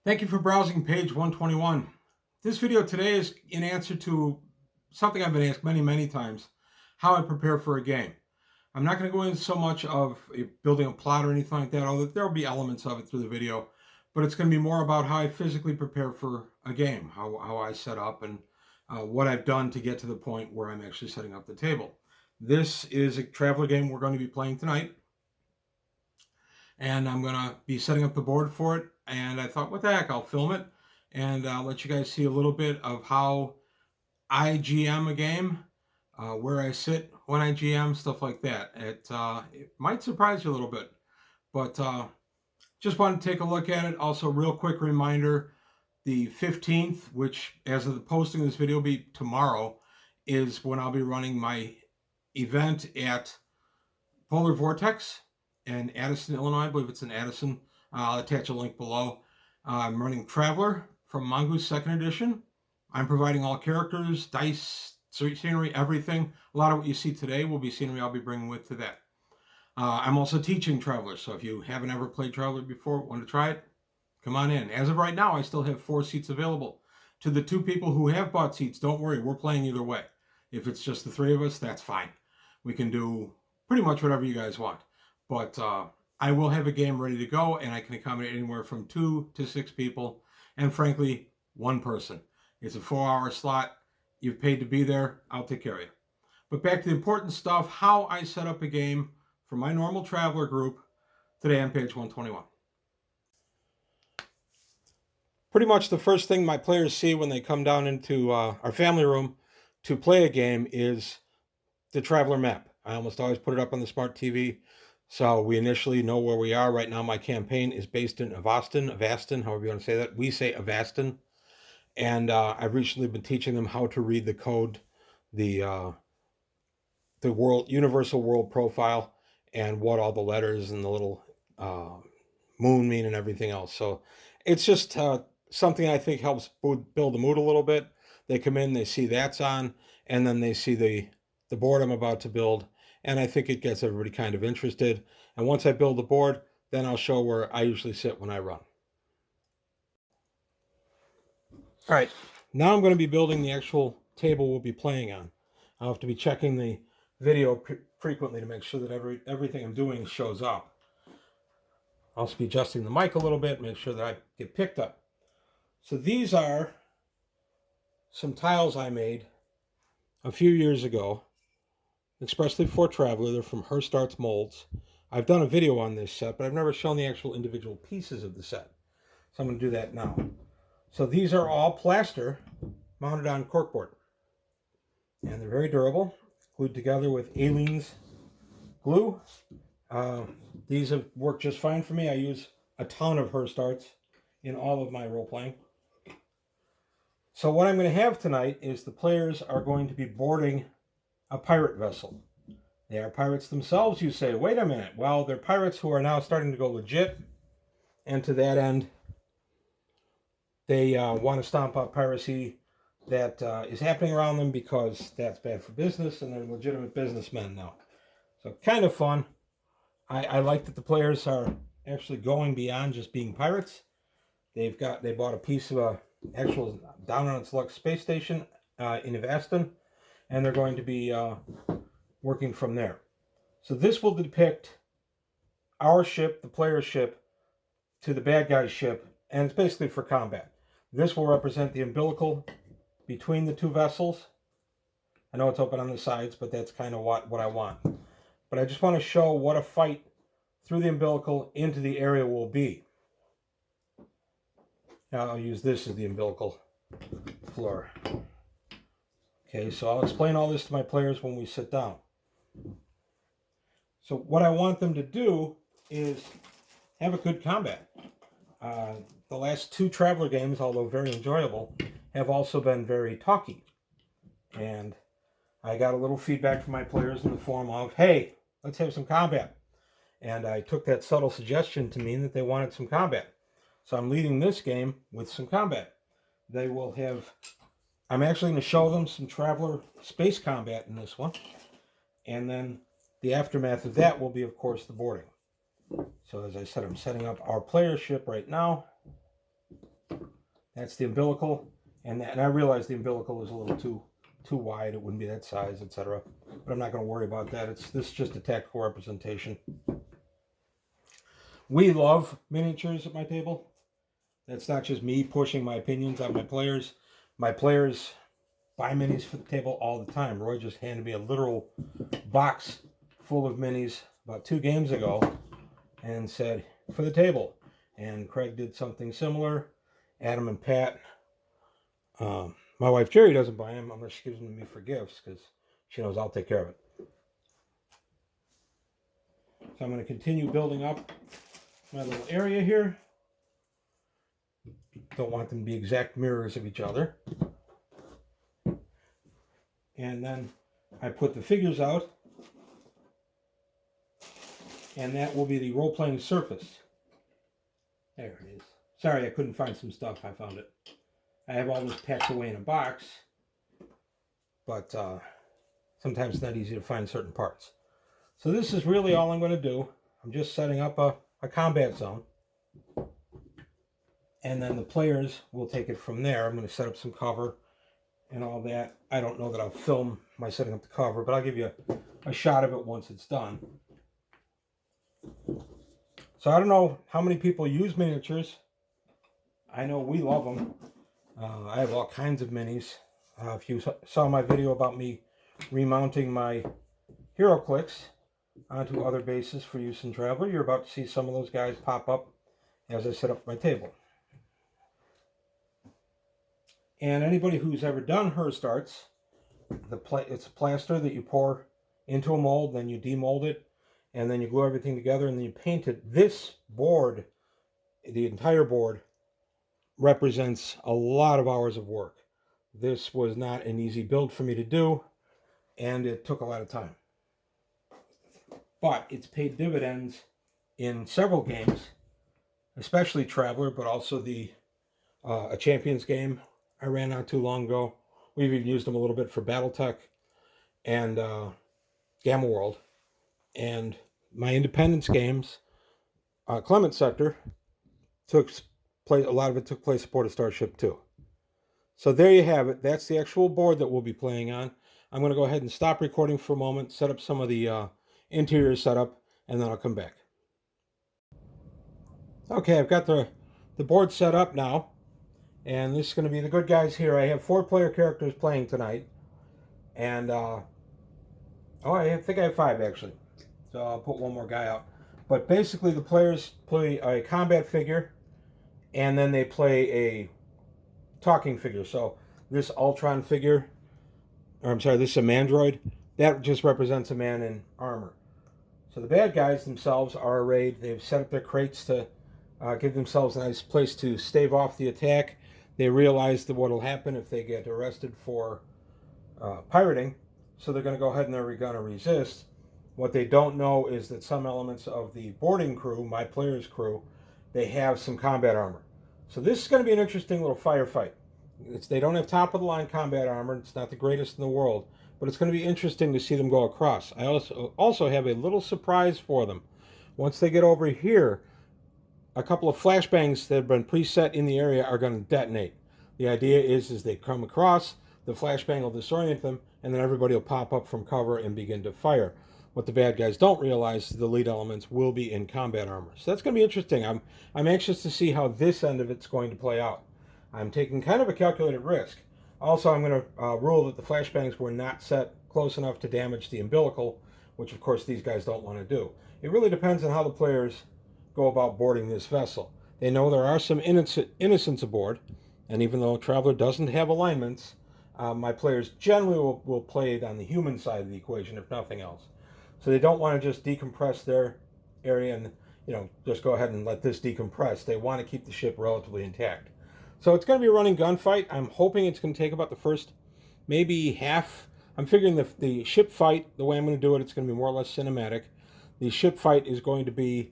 Thank you for browsing page 121. This video today is in answer to something I've been asked many times, how I prepare for a game. I'm not going to go into so much of building a plot or anything like that, although there will be elements of it through the video, but it's going to be more about how I physically prepare for a game, how I set up and what I've done to get to the point where I'm actually setting up the table. This is a Traveller game we're going to be playing tonight, and I'm going to be setting up the board for it. And I thought, what the heck, I'll film it and let you guys see a little bit of how I GM a game, where I sit when I GM, stuff like that. It might surprise you a little bit, but just wanted to take a look at it. Also, real quick reminder, the 15th, which as of the posting of this video will be tomorrow, is when I'll be running my event at Polar Vortex in Addison, Illinois. I believe it's in Addison. I'll attach a link below. I'm running Traveller from Mongoose 2nd Edition. I'm providing all characters, dice, scenery, everything. A lot of what you see today will be scenery I'll be bringing with to that. I'm also teaching Traveller, so if you haven't ever played Traveller before, want to try it, come on in. As of right now, I still have 4 seats available. To the 2 people who have bought seats, don't worry, we're playing either way. If it's just the 3 of us, that's fine. We can do pretty much whatever you guys want. But I will have a game ready to go, and I can accommodate anywhere from 2 to 6 people, and frankly, 1 person. It's a 4-hour slot. You've paid to be there. I'll take care of you. But back to the important stuff, how I set up a game for my normal Traveller group today on page 121. Pretty much the first thing my players see when they come down into our family room to play a game is the Traveller map. I almost always put it up on the smart TV, so we initially know where we are. Right now, my campaign is based in Avastin, however you want to say that. We say Avastin, and I've recently been teaching them how to read the code, the universal world profile, and what all the letters and the little moon mean and everything else. So it's just something I think helps build the mood a little bit. They come in, they see that's on, and then they see the board I'm about to build, and I think it gets everybody kind of interested. And once I build the board, then I'll show where I usually sit when I run. All right, now I'm going to be building the actual table we'll be playing on. I'll have to be checking the video frequently to make sure that everything I'm doing shows up. I'll also be adjusting the mic a little bit, make sure that I get picked up. So these are some tiles I made a few years ago, expressly for Traveller. They're from Hearst Arts Molds. I've done a video on this set, but I've never shown the actual individual pieces of the set. So I'm going to do that now. So these are all plaster mounted on corkboard. And they're very durable, glued together with Aleene's glue. These have worked just fine for me. I use a ton of Hearst Arts in all of my role-playing. So what I'm going to have tonight is the players are going to be boarding a pirate vessel. They are pirates themselves. You say, wait a minute. Well, they're pirates who are now starting to go legit. And to that end, they want to stomp out piracy that is happening around them because that's bad for business, and they're legitimate businessmen now. So kind of fun. I like that the players are actually going beyond just being pirates. They bought a piece of a actual down on its luck space station in Avastin, and they're going to be working from there. So this will depict our ship, the player's ship, to the bad guy's ship, and it's basically for combat. This will represent the umbilical between the 2 vessels. I know it's open on the sides, but that's kind of what I want. But I just want to show what a fight through the umbilical into the area will be. Now I'll use this as the umbilical floor. Okay, so I'll explain all this to my players when we sit down. So what I want them to do is have a good combat. The last 2 Traveller games, although very enjoyable, have also been very talky. And I got a little feedback from my players in the form of, hey, let's have some combat. And I took that subtle suggestion to mean that they wanted some combat. So I'm leading this game with some combat. They will have, I'm actually going to show them some Traveller space combat in this one. And then the aftermath of that will be, of course, the boarding. So as I said, I'm setting up our player ship right now. That's the umbilical, and I realize the umbilical is a little too wide. It wouldn't be that size, etc. But I'm not going to worry about that. This is just a tactical representation. We love miniatures at my table. That's not just me pushing my opinions on my players. My players buy minis for the table all the time. Roy just handed me a literal box full of minis about 2 games ago and said, for the table. And Craig did something similar. Adam and Pat. My wife Jerry doesn't buy them unless she gives them to me for gifts because she knows I'll take care of it. So I'm going to continue building up my little area here. Don't want them to be exact mirrors of each other. And then I put the figures out. And that will be the role-playing surface. There it is. Sorry, I couldn't find some stuff. I found it. I have all this packed away in a box. But sometimes it's not easy to find certain parts. So this is really all I'm going to do. I'm just setting up a combat zone. And then the players will take it from there. I'm going to set up some cover and all that. I don't know that I'll film my setting up the cover, but I'll give you a shot of it once it's done. So I don't know how many people use miniatures. I know we love them. I have all kinds of minis. If you saw my video about me remounting my HeroClix onto other bases for use in Traveler, you're about to see some of those guys pop up as I set up my table. And anybody who's ever done Her Starts, it's a plaster that you pour into a mold, then you demold it, and then you glue everything together, and then you paint it. This board, the entire board, represents a lot of hours of work. This was not an easy build for me to do, and it took a lot of time. But it's paid dividends in several games, especially Traveler, but also a Champions game I ran not too long ago. We've even used them a little bit for Battletech and Gamma World. And my Independence games, Clement Sector, a lot of it took place aboard a Starship too. So there you have it. That's the actual board that we'll be playing on. I'm going to go ahead and stop recording for a moment, set up some of the interior setup, and then I'll come back. Okay, I've got the board set up now. And this is going to be the good guys here. I have 4 player characters playing tonight. And, I think I have 5 actually. So I'll put one more guy out. But basically the players play a combat figure. And then they play a talking figure. So this Ultron figure, this is a Mandroid. That just represents a man in armor. So the bad guys themselves are arrayed. They've set up their crates to give themselves a nice place to stave off the attack. They realize that what will happen if they get arrested for pirating, so they're going to go ahead and they're going to resist. What they don't know is that some elements of the boarding crew, my player's crew, they have some combat armor. So this is going to be an interesting little firefight. They don't have top-of-the-line combat armor. It's not the greatest in the world, but it's going to be interesting to see them go across. I also have a little surprise for them. Once they get over here, a couple of flashbangs that have been preset in the area are going to detonate. The idea is they come across, the flashbang will disorient them, and then everybody will pop up from cover and begin to fire. What the bad guys don't realize is the lead elements will be in combat armor. So that's going to be interesting. I'm anxious to see how this end of it's going to play out. I'm taking kind of a calculated risk. Also, I'm going to rule that the flashbangs were not set close enough to damage the umbilical, which of course these guys don't want to do. It really depends on how the players go about boarding this vessel. They know there are some innocents aboard, and even though Traveler doesn't have alignments, my players generally will play it on the human side of the equation, if nothing else. So they don't want to just decompress their area and just go ahead and let this decompress. They want to keep the ship relatively intact. So it's going to be a running gunfight. I'm hoping it's going to take about the first maybe half. I'm figuring the ship fight, the way I'm going to do it, it's going to be more or less cinematic. The ship fight is going to be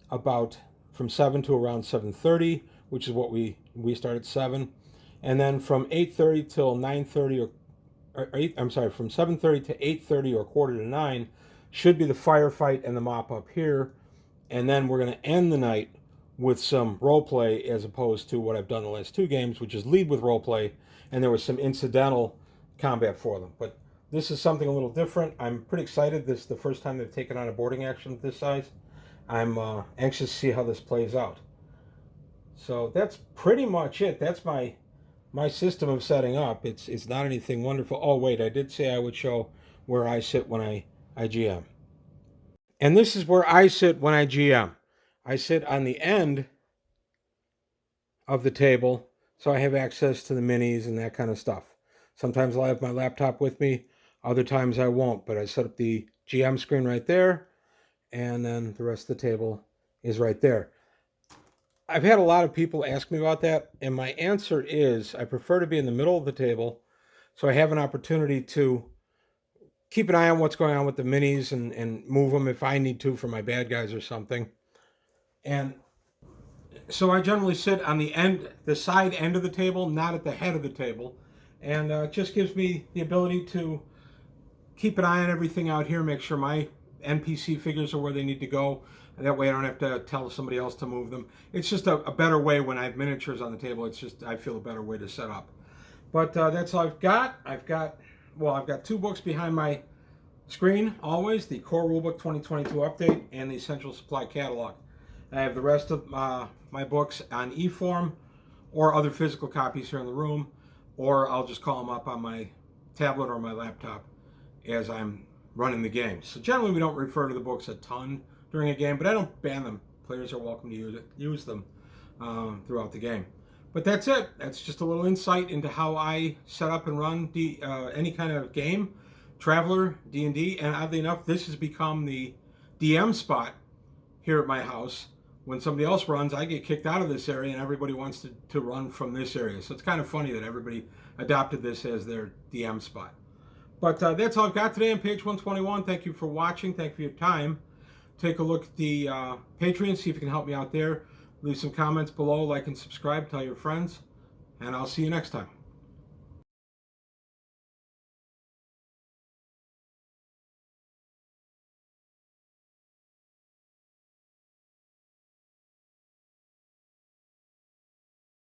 about from 7 to around 7:30, which is what we start at 7, and then from 8:30 till 9:30 from 7:30 to 8:30 or quarter to 9 should be the firefight and the mop up here, and then we're going to end the night with some role play as opposed to what I've done the last two games, which is lead with role play, and there was some incidental combat for them. But this is something a little different. I'm pretty excited. This is the first time they've taken on a boarding action of this size. I'm anxious to see how this plays out. So that's pretty much it. That's my system of setting up. It's not anything wonderful. Oh wait, I did say I would show where I sit when I GM. And this is where I sit when I GM. I sit on the end of the table, so I have access to the minis and that kind of stuff. Sometimes I'll have my laptop with me, other times I won't, but I set up the GM screen right there, and then the rest of the table is right there. I've had a lot of people ask me about that, and my answer is I prefer to be in the middle of the table so I have an opportunity to keep an eye on what's going on with the minis and move them if I need to for my bad guys or something. And so I generally sit on the side end of the table, not at the head of the table. And it just gives me the ability to keep an eye on everything out here, make sure my NPC figures are where they need to go. And that way I don't have to tell somebody else to move them. It's just a better way when I have miniatures on the table. It's just, I feel a better way to set up. But that's all I've got. I've got two books behind my screen always, the Core Rulebook 2022 Update and the Essential Supply Catalog. I have the rest of my books on e-form or other physical copies here in the room, or I'll just call them up on my tablet or my laptop as I'm running the game. So generally we don't refer to the books a ton during a game, but I don't ban them. Players are welcome to use them throughout the game. But that's it. That's just a little insight into how I set up and run any kind of game, Traveller, D&D, and oddly enough, this has become the DM spot here at my house. When somebody else runs, I get kicked out of this area and everybody wants to run from this area. So it's kind of funny that everybody adopted this as their DM spot. But that's all I've got today on page 121. Thank you for watching. Thank you for your time. Take a look at the Patreon, see if you can help me out there. Leave some comments below, like and subscribe, tell your friends, and I'll see you next time.